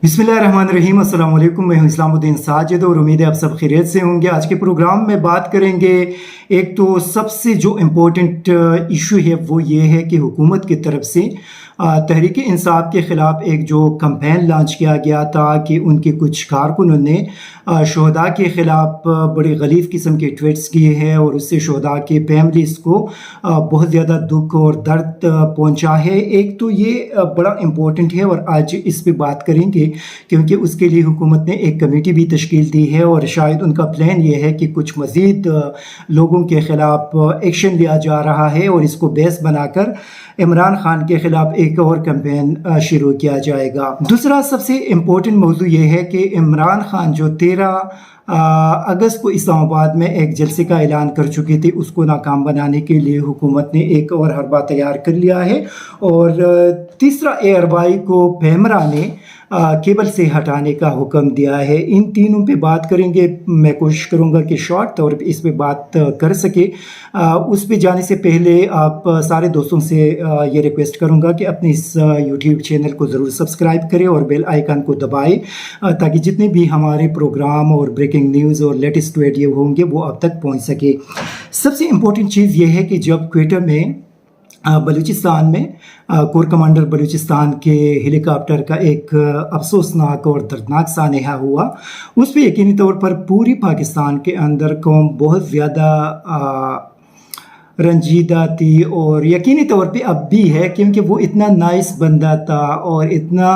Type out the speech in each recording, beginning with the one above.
बिस्मिल्लाहिर्रहमानिर्रहीम। अस्सलाम वालेकुम। मैं हूं इस्लामुद्दीन साजिद और उम्मीद है आप सब खैरियत से होंगे। आज के प्रोग्राम में बात करेंगे, एक तो सबसे जो इम्पोर्टेंट इशू है वो ये है कि हुकूमत की तरफ से तहरीक इंसाफ के ख़िलाफ़ एक जो कैंपेन लॉन्च किया गया था कि उनके कुछ कारकुनों ने शहदा के ख़िलाफ़ बड़े गलीज़ किस्म के ट्वीट्स किए हैं और उससे शहदा के फैमिलीज़ को बहुत ज़्यादा दुख और दर्द पहुंचा है। एक तो ये बड़ा इम्पोर्टेंट है और आज इस पे बात करेंगे क्योंकि उसके लिए हुकूमत ने एक कमेटी भी तश्कील दी है और शायद उनका प्लान ये है कि कुछ मज़ीद लोगों के ख़िलाफ़ एक्शन लिया जा रहा है और इसको बेस बनाकर इमरान खान के ख़िलाफ़ एक और कैंपेन शुरू किया जाएगा। दूसरा सबसे इम्पोर्टेंट मौजू ये है कि इमरान खान जो 13 अगस्त को इस्लामाबाद में एक जलसे का ऐलान कर चुके थे, उसको नाकाम बनाने के लिए हुकूमत ने एक और हरबा तैयार कर लिया है। और तीसरा एयरबाई को पैमरा ने केबल से हटाने का हुक्म दिया है। इन तीनों पे बात करेंगे। मैं कोशिश करूंगा कि शॉर्ट तौर पे इस पे बात कर सके। उस पे जाने से पहले आप सारे दोस्तों से ये रिक्वेस्ट करूंगा कि अपने इस यूट्यूब चैनल को ज़रूर सब्सक्राइब करें और बेल आइकन को दबाएं ताकि जितने भी हमारे प्रोग्राम और ब्रेकिंग न्यूज़ और लेटेस्ट वीडियो होंगे वो आप तक पहुँच सके। सबसे इम्पोर्टेंट चीज़ ये है कि जब क्वेटा में बलूचिस्तान में कोर कमांडर बलूचिस्तान के हेलीकॉप्टर का एक अफसोसनाक और दर्दनाक सानहा हुआ, उस पर यकीनी तौर पर पूरी पाकिस्तान के अंदर कौम बहुत ज़्यादा रंजीदा थी और यकीनी तौर पे अब भी है क्योंकि वो इतना नाइस बंदा था और इतना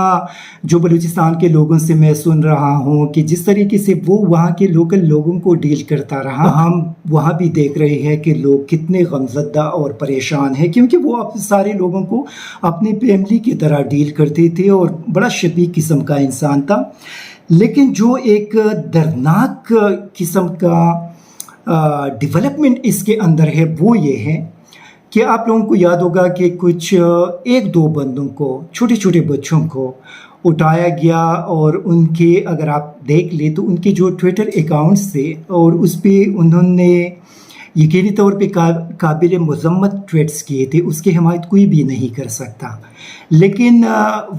जो बलूचिस्तान के लोगों से मैं सुन रहा हूँ कि जिस तरीके से वो वहाँ के लोकल लोगों को डील करता रहा, हम वहाँ भी देख रहे हैं कि लोग कितने गमज़दा और परेशान हैं क्योंकि वो सारे लोगों को अपने फैमिली की तरह डील करते थे और बड़ा शफीक किस्म का इंसान था। लेकिन जो एक दर्दनाक किस्म का डेवलपमेंट इसके अंदर है वो ये है कि आप लोगों को याद होगा कि कुछ एक दो बंदों को, छोटे छोटे बच्चों को उठाया गया और उनके अगर आप देख ले तो उनके जो ट्विटर अकाउंट्स थे और उस पर उन्होंने यकीनी तौर पे काबिल मज़म्मत ट्वीट्स किए थे, उसकी हिमायत कोई भी नहीं कर सकता। लेकिन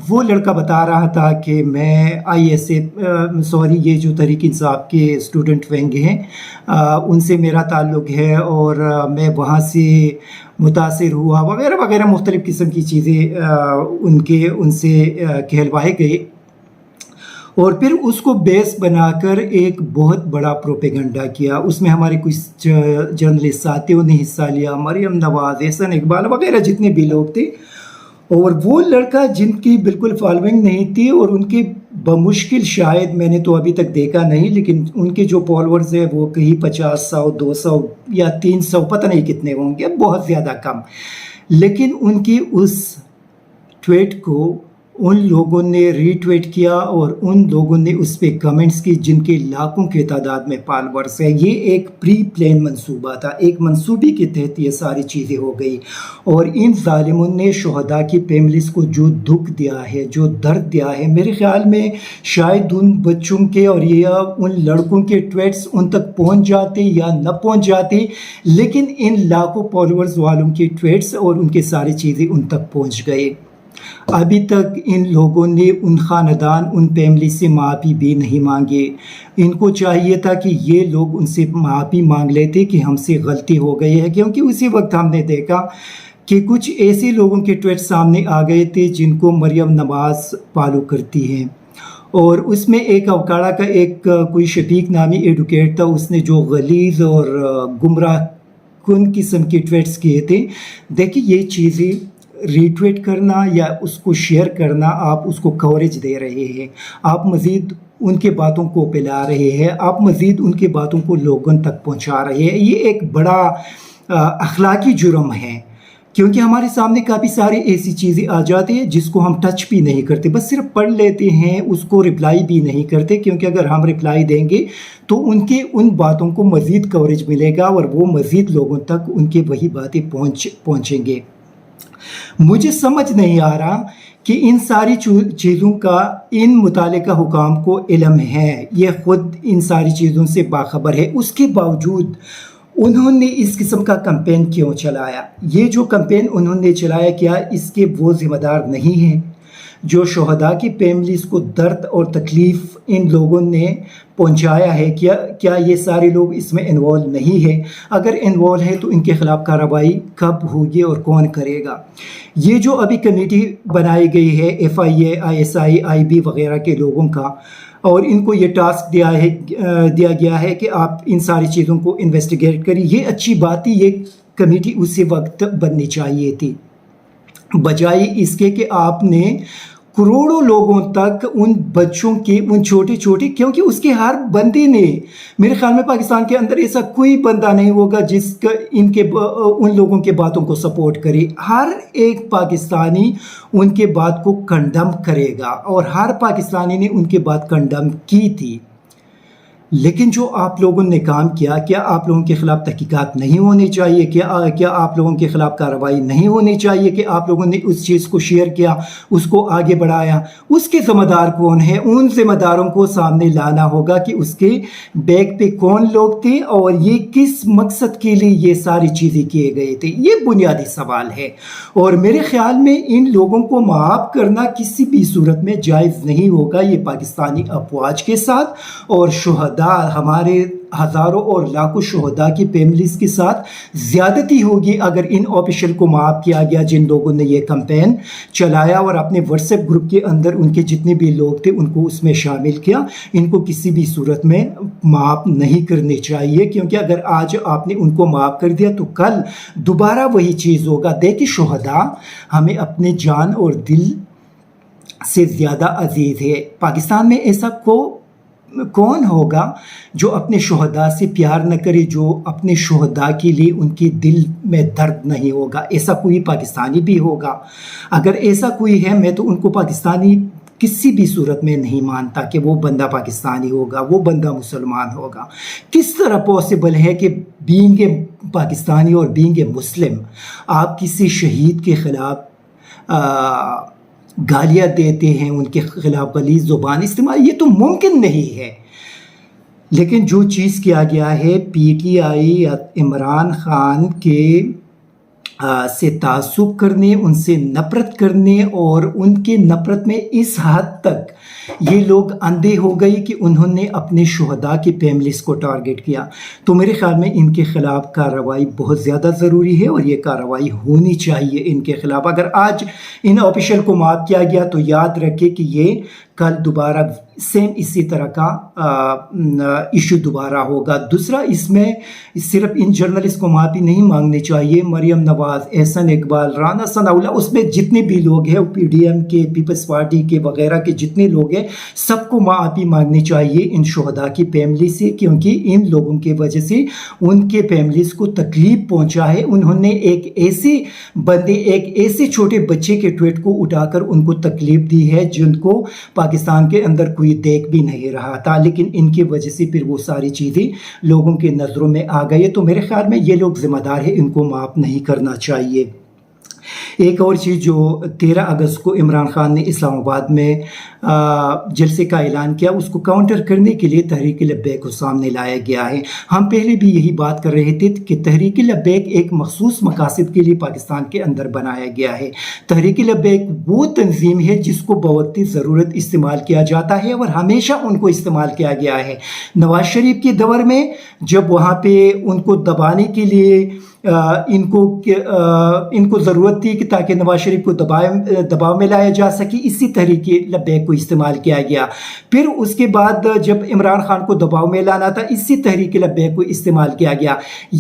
वो लड़का बता रहा था कि मैं ये जो तहरीक इंसाफ के स्टूडेंट विंग हैं उनसे मेरा ताल्लुक़ है और मैं वहाँ से मुतासिर हुआ वगैरह वगैरह मुख्तलिफ़ किस्म की चीज़ें उनसे कहलवाए गए और फिर उसको बेस बनाकर एक बहुत बड़ा प्रोपेगेंडा किया। उसमें हमारे कुछ जर्नलिस्ट साथियों ने हिस्सा लिया, मरियम नवाज़, एहसन इकबाल वगैरह जितने भी लोग थे। और वो लड़का जिनकी बिल्कुल फॉलोइंग नहीं थी और उनके बमुश्किल, शायद मैंने तो अभी तक देखा नहीं, लेकिन उनके जो फॉलोअर्स है वो कहीं 50, 100, 200 या 300 पता नहीं कितने होंगे, बहुत ज़्यादा कम। लेकिन उनकी उस ट्वीट को उन लोगों ने रीट्वीट किया और उन लोगों ने उस पर कमेंट्स की जिनके लाखों की तादाद में फॉलोअर्स है। ये एक प्री प्लान मंसूबा था, एक मंसूबे के तहत ये सारी चीज़ें हो गई और इन जालिमों ने शहदा की फैमिलीज़ को जो दुख दिया है, जो दर्द दिया है, मेरे ख्याल में शायद उन बच्चों के और या उन लड़कों के ट्वीट्स उन तक पहुंच जाते या न पहुंच जाते, लेकिन इन लाखों फॉलोअर्स वालों के ट्वीट्स और उनके सारी चीज़ें उन तक पहुँच गए। अभी तक इन लोगों ने उन ख़ानदान, उन फैमिली से माफ़ी भी नहीं मांगे। इनको चाहिए था कि ये लोग उनसे माफ़ी मांग लेते कि हमसे गलती हो गई है, क्योंकि उसी वक्त हमने देखा कि कुछ ऐसे लोगों के ट्वीट सामने आ गए थे जिनको मरियम नवाज़ फॉलो करती हैं और उसमें एक अवकाड़ा का एक कोई शफीक नामी एडवोकेट था, उसने जो गलीज़ और गुमराह कुन किस्म के ट्वीट्स किए थे। देखिए, ये चीज़ें रीट्वीट करना या उसको शेयर करना, आप उसको कवरेज दे रहे हैं, आप मज़ीद उनके बातों को फैला रहे हैं, आप मज़ीद उनके बातों को लोगों तक पहुंचा रहे हैं। ये एक बड़ा अखलाकी जुर्म है क्योंकि हमारे सामने काफ़ी सारी ऐसी चीज़ें आ जाती हैं जिसको हम टच भी नहीं करते, बस सिर्फ पढ़ लेते हैं, उसको रिप्लाई भी नहीं करते क्योंकि अगर हम रिप्लाई देंगे तो उनके उन बातों को मज़ीद कवरेज मिलेगा और वो मज़ीद लोगों तक उनके वही बातें पहुँचेंगे। मुझे समझ नहीं आ रहा कि इन सारी चीज़ों का इन मुतालिका हुकाम को इल्म है, ये ख़ुद इन सारी चीज़ों से बाखबर है, उसके बावजूद उन्होंने इस किस्म का कैंपेन क्यों चलाया? ये जो कैंपेन उन्होंने चलाया, क्या इसके वो ज़िम्मेदार नहीं हैं? جو شہداء کی فیملیز کو درد اور تکلیف ان لوگوں نے پہنچایا ہے، کیا یہ سارے لوگ اس میں انوالو نہیں ہے؟ اگر انوالو ہے تو ان کے خلاف کارروائی کب ہوگی اور کون کرے گا؟ یہ جو ابھی کمیٹی بنائی گئی ہے FIA ISI IB وغیرہ کے لوگوں کا، اور ان کو یہ ٹاسک دیا گیا ہے کہ آپ ان ساری چیزوں کو انویسٹیگیٹ کریں، یہ اچھی بات تھی، یہ کمیٹی اسی وقت بننی چاہیے تھی، بجائے اس کے کہ آپ نے کروڑوں لوگوں تک ان بچوں کے ان چھوٹے چھوٹے، کیونکہ اس کے ہر بندے نے، میرے خیال میں پاکستان کے اندر ایسا کوئی بندہ نہیں ہوگا جس کا ان لوگوں کے باتوں کو سپورٹ کرے، ہر ایک پاکستانی ان کے بات کو کنڈم کرے گا، اور ہر پاکستانی نے ان کے بات کنڈم کی تھی۔ لیکن جو آپ لوگوں نے کام کیا آپ لوگوں کے خلاف تحقیقات نہیں ہونی چاہیے؟ کیا آپ لوگوں کے خلاف کارروائی نہیں ہونی چاہیے کہ آپ لوگوں نے اس چیز کو شیئر کیا، اس کو آگے بڑھایا؟ اس کے ذمہ دار کون ہیں؟ ان ذمہ داروں کو سامنے لانا ہوگا کہ اس کے بیک پہ کون لوگ تھے اور یہ کس مقصد کے لیے یہ ساری چیزیں کیے گئے تھے، یہ بنیادی سوال ہے۔ اور میرے خیال میں ان لوگوں کو معاف کرنا کسی بھی صورت میں جائز نہیں ہوگا، یہ پاکستانی افواج کے ساتھ اور شہداء، ہمارے ہزاروں اور لاکھوں شہداء کی فیملیز کے ساتھ زیادتی ہوگی اگر ان آفیشل کو معاف کیا گیا جن لوگوں نے یہ کمپین چلایا اور اپنے واٹس ایپ گروپ کے اندر ان کے جتنے بھی لوگ تھے ان کو اس میں شامل کیا۔ ان کو کسی بھی صورت میں معاف نہیں کرنے چاہیے، کیونکہ اگر آج آپ نے ان کو معاف کر دیا تو کل دوبارہ وہی چیز ہوگا۔ دیکھیں، شہداء ہمیں اپنے جان اور دل سے زیادہ عزیز ہے۔ پاکستان میں ایسا کون ہوگا جو اپنے شہداء سے پیار نہ کرے، جو اپنے شہداء کے لیے ان کے دل میں درد نہیں ہوگا؟ ایسا کوئی پاکستانی بھی ہوگا؟ اگر ایسا کوئی ہے، میں تو ان کو پاکستانی کسی بھی صورت میں نہیں مانتا کہ وہ بندہ پاکستانی ہوگا، وہ بندہ مسلمان ہوگا۔ کس طرح پاسبل ہے کہ بینگ اے پاکستانی اور بینگ اے مسلم آپ کسی شہید کے خلاف گالیاں دیتے ہیں، ان کے خلاف غلیظ زبان استعمال؟ یہ تو ممکن نہیں ہے۔ لیکن جو چیز کیا گیا ہے PTI یا عمران خان کے سے تعصب کرنے، ان سے نفرت کرنے، اور ان کے نفرت میں اس حد تک یہ لوگ اندھے ہو گئے کہ انہوں نے اپنے شہداء کی فیملیز کو ٹارگٹ کیا۔ تو میرے خیال میں ان کے خلاف کارروائی بہت زیادہ ضروری ہے، اور یہ کارروائی ہونی چاہیے ان کے خلاف۔ اگر آج ان آفیشل کو معاف کیا گیا تو یاد رکھے کہ یہ کل دوبارہ سیم اسی طرح کا ایشو دوبارہ ہوگا۔ دوسرا، اس میں صرف ان جرنلسٹ کو معافی نہیں مانگنی چاہیے، مریم نواز، احسن اقبال، رانا ثناءاللہ، اس میں جتنے بھی لوگ ہیں، PDM کے، پیپلز پارٹی کے وغیرہ کے جتنے لوگ ہیں، سب کو معافی مانگنی چاہیے ان شہداء کی فیملی سے، کیونکہ ان لوگوں کی وجہ سے ان کے فیملیز کو تکلیف پہنچا ہے۔ انہوں نے ایک ایسے چھوٹے بچے کے ٹویٹ کو اٹھا کر ان کو تکلیف دی ہے جن کو پاکستان کے اندر کوئی دیکھ بھی نہیں رہا تھا، لیکن ان کی وجہ سے پھر وہ ساری چیزیں لوگوں کے نظروں میں آ گئی۔ تو میرے خیال میں یہ لوگ ذمہ دار ہیں، ان کو معاف نہیں کرنا چاہیے۔ ایک اور چیز، جو 13 اگست کو عمران خان نے اسلام آباد میں جلسے کا اعلان کیا، اس کو کاؤنٹر کرنے کے لیے تحریک لبیک کو سامنے لایا گیا ہے۔ ہم پہلے بھی یہی بات کر رہے تھے کہ تحریک لبیک ایک مخصوص مقاصد کے لیے پاکستان کے اندر بنایا گیا ہے۔ تحریک لبیک وہ تنظیم ہے جس کو بوقتی ضرورت استعمال کیا جاتا ہے، اور ہمیشہ ان کو استعمال کیا گیا ہے۔ نواز شریف کے دور میں جب وہاں پہ ان کو دبانے کے لیے ان کو ضرورت تھی کہ تاکہ نواز شریف کو دباؤ میں لایا جا سکے، اسی تحریک لبیک کو استعمال کیا گیا۔ پھر اس کے بعد جب عمران خان کو دباؤ میں لانا تھا، اسی تحریک لبیک کو استعمال کیا گیا۔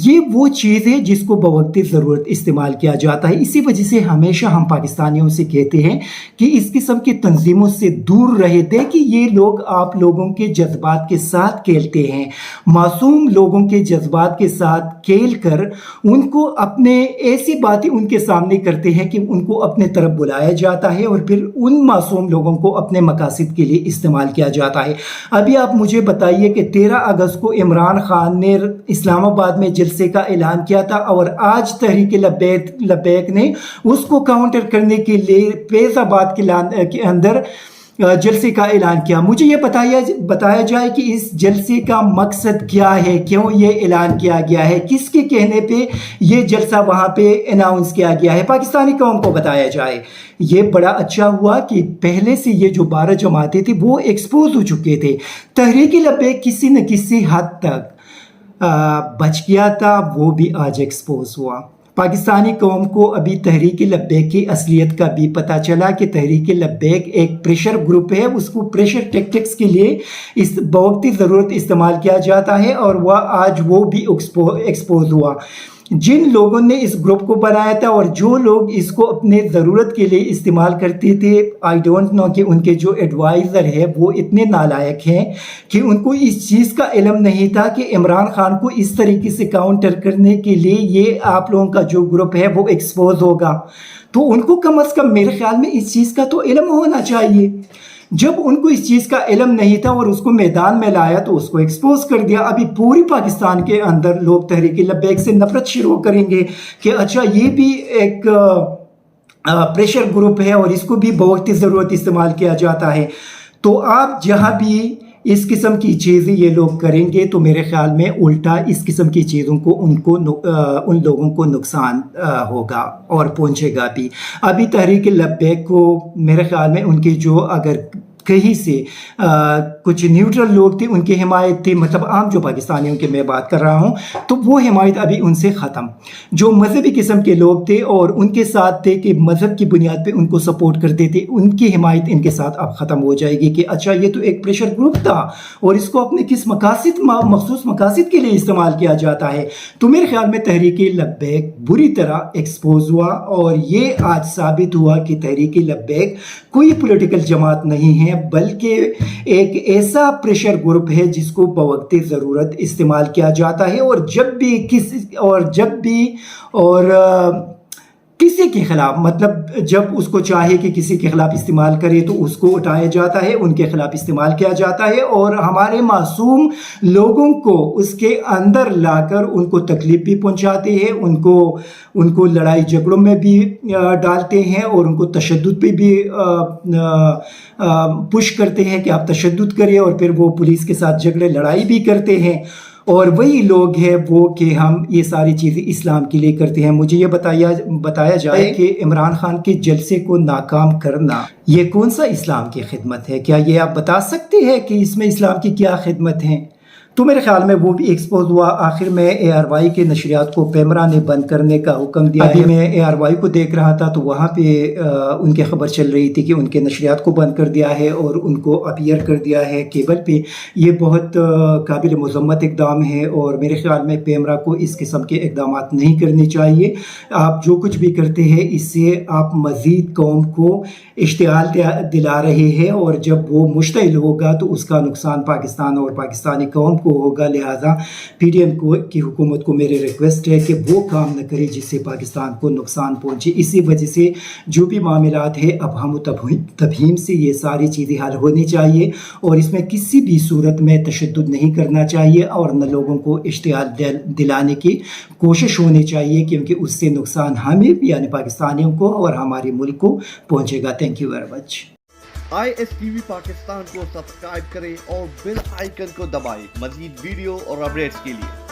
یہ وہ چیز ہے جس کو بوقت ضرورت استعمال کیا جاتا ہے۔ اسی وجہ سے ہمیشہ ہم پاکستانیوں سے کہتے ہیں کہ اس قسم کی تنظیموں سے دور رہے تھے، کہ یہ لوگ آپ لوگوں کے جذبات کے ساتھ کھیلتے ہیں، معصوم لوگوں کے جذبات کے ساتھ کھیل کر ان کو اپنے ایسی باتیں ان کے سامنے کرتے ہیں کہ ان کو اپنے طرف بلایا جاتا ہے، اور پھر ان معصوم لوگوں کو اپنے مقاصد کے لیے استعمال کیا جاتا ہے۔ ابھی آپ مجھے بتائیے کہ 13 اگست کو عمران خان نے اسلام آباد میں جلسے کا اعلان کیا تھا، اور آج تحریک لبیک نے اس کو کاؤنٹر کرنے کے لیے فیض آباد کے اندر जलसे का ऐलान किया। मुझे ये बताया जाए कि इस जलसे का मकसद क्या है, क्यों ये ऐलान किया गया है, किसके कहने पे ये जलसा वहाँ पे अनाउंस किया गया है, पाकिस्तानी कौम को बताया जाए। ये बड़ा अच्छा हुआ कि पहले से ये जो 12 जमातें थी वो एक्सपोज हो चुके थे। तहरीक लब्बैक किसी न किसी हद तक बच गया था, वो भी आज एक्सपोज हुआ। पाकिस्तानी कौम को अभी तहरीक लब्बैक की असलियत का भी पता चला कि तहरीक लब्बैक एक प्रेशर ग्रुप है, उसको प्रेशर टैक्टिक्स के लिए इस बवक्ती ज़रूरत इस्तेमाल किया जाता है, और वह आज वो भी एक्सपोज हुआ। जिन लोगों ने इस ग्रुप को बनाया था और जो लोग इसको अपने ज़रूरत के लिए इस्तेमाल करते थे, आई डोंट नो कि उनके जो एडवाइज़र है वो इतने नालायक हैं कि उनको इस चीज़ का इल्म नहीं था कि इमरान खान को इस तरीके से काउंटर करने के लिए ये आप लोगों का जो ग्रुप है वो एक्सपोज होगा। तो उनको कम अज़ कम मेरे ख्याल में इस चीज़ का तो इल्म होना चाहिए। जब उनको इस चीज़ का इल्म नहीं था और उसको मैदान में लाया तो उसको एक्सपोज कर दिया। अभी पूरी पाकिस्तान के अंदर लोग तहरीक लब्बैक से नफरत शुरू करेंगे कि अच्छा ये भी एक प्रेशर ग्रुप है और इसको भी बवक्ती ज़रूरत इस्तेमाल किया जाता है। तो आप जहाँ भी इस किस्म की चीज़ें ये लोग करेंगे तो मेरे ख्याल में उल्टा इस किस्म की चीज़ों को उन लोगों को नुकसान होगा और पहुंचेगा भी। अभी तहरीक लब्बैक को मेरे ख्याल में उनके जो अगर कहीं से कुछ न्यूट्रल लोग थे उनकी हिमायत थी, मतलब आम जो पाकिस्तानियों की मैं बात कर रहा हूँ, तो वो हिमायत अभी उनसे ख़त्म। जो मजहबी किस्म के लोग थे और उनके साथ थे कि मज़हब की बुनियाद पे उनको सपोर्ट करते थे, उनकी हिमायत इनके साथ अब ख़त्म हो जाएगी कि अच्छा ये तो एक प्रेशर ग्रुप था और इसको अपने किस मखसूस मकासद के लिए इस्तेमाल किया जाता है। तो मेरे ख्याल में तहरीक लब्बैक बुरी तरह एक्सपोज हुआ और ये आज साबित हुआ कि तहरीक लब्बैक कोई पॉलिटिकल जमात नहीं है, बल्कि एक ऐसा प्रेशर ग्रुप है जिसको बवक्ती ज़रूरत इस्तेमाल किया जाता है। और जब भी किसी के खिलाफ, मतलब जब उसको चाहे कि किसी के खिलाफ इस्तेमाल करे तो उसको उठाया जाता है, उनके खिलाफ इस्तेमाल किया जाता है और हमारे मासूम लोगों को उसके अंदर लाकर उनको तकलीफ भी पहुंचाते हैं, उनको लड़ाई झगड़ों में भी डालते हैं और उनको तशद्दुद पे भी पुश करते हैं कि आप तशद्दुद करें, और फिर वो पुलिस के साथ झगड़े लड़ाई भी करते हैं। और वही लोग हैं वो कि हम ये सारी चीज़ें इस्लाम के लिए करते हैं। मुझे ये बताया जाए कि इमरान खान के जलसे को नाकाम करना ये कौन सा इस्लाम की खिदमत है? क्या ये आप बता सकते हैं कि इसमें इस्लाम की क्या खिदमत है? तो मेरे ख्याल में वो भी एक्सपोज हुआ। आखिर में ARY के नशरियात को पेमरा ने बंद करने का हुक्म दिया। अभी मैं ARY को देख रहा था तो वहाँ पे उनकी खबर चल रही थी कि उनके नशरियात को बंद कर दिया है और उनको अपीयर कर दिया है केबल पे। ये बहुत काबिल मज़म्मत इक़दाम है और मेरे ख्याल में पेमरा को इस किस्म के इक़दाम नहीं करने चाहिए। आप जो कुछ भी करते हैं इससे आप मज़ीद कौम को इश्तियाल दिला रहे हैं और जब वो मुश्तइल होगा तो उसका नुकसान पाकिस्तान और पाकिस्तानी कौम को होगा। लिहाजा PDM की हुकूमत को मेरी रिक्वेस्ट है कि वो काम न करे जिससे पाकिस्तान को नुकसान पहुंचे। इसी वजह से जो भी मामलात है अब हम तफहीम से ये सारी चीज़ें हल होनी चाहिए और इसमें किसी भी सूरत में तशद्दुद नहीं करना चाहिए और न लोगों को इश्तियाल दिलाने की कोशिश होनी चाहिए, क्योंकि उससे नुकसान हमें यानी पाकिस्तानियों को और हमारे मुल्क को पहुँचेगा। Thank you very much. ISTV Pakistan को सब्सक्राइब करें और बेल आइकन को दबाएं मज़ीद वीडियो और अपडेट्स के लिए।